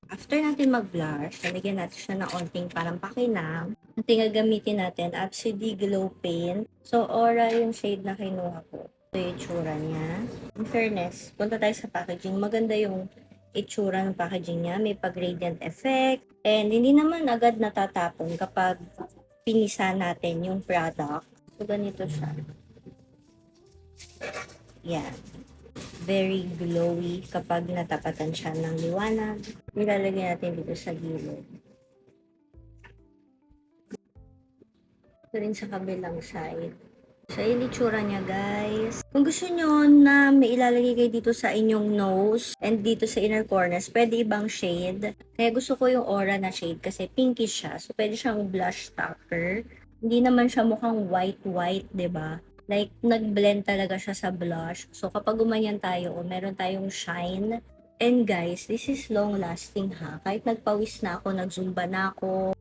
After natin mag-blush, lalagyan natin siya ng onting parang pakinam. Ang gagamitin natin, Absolute Glow Paint. So, Aura yung shade na kinuha ko. Ito yung itsura niya. In fairness, punta tayo sa packaging. Maganda yung itsura ng packaging niya. May pag-gradient effect. And hindi naman agad natatapon kapag pinisa natin yung product. So, ganito siya. Yan. Very glowy kapag natapatan siya ng liwanag. Nilalagay natin dito sa gilid. Ito rin sa kabilang side. So, yung itsura niya, guys. Kung gusto nyo na may ilalagay kayo dito sa inyong nose and dito sa inner corners, pwede ibang shade. Kaya gusto ko yung Aura na shade kasi pinkish siya. So, pwede siyang blush topper. Hindi naman siya mukhang white-white, ba diba? Like, nag-blend talaga siya sa blush. So, kapag gumanyan tayo, meron tayong shine. And guys, this is long-lasting ha. Kahit nagpawis na ako, nag-zumba na ako,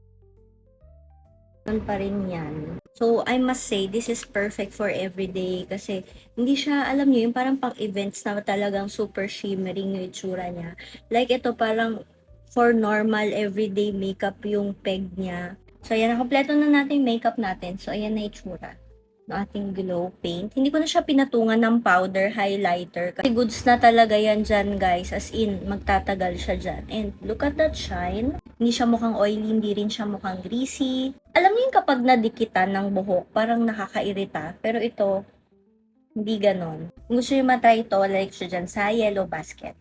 pa rin yan. So, I must say, this is perfect for everyday kasi hindi siya, alam niyo yung parang pang-events na talagang super shimmering yung itsura niya. Like, ito parang for normal everyday makeup yung peg niya. So, ayan, nakompleto na natin yung makeup natin. So, ayan na itsura ng ating glow paint. Hindi ko na siya pinatungan ng powder highlighter. Kasi goods na talaga yan dyan, guys. As in, magtatagal siya dyan. And look at that shine. Hindi siya mukhang oily, hindi rin siya mukhang greasy. Alam niyo yung kapag nadikitan ng buhok, parang nakakairita. Pero ito, hindi ganon. Kung gusto nyo matry ito, like siya dyan sa Yellow Basket.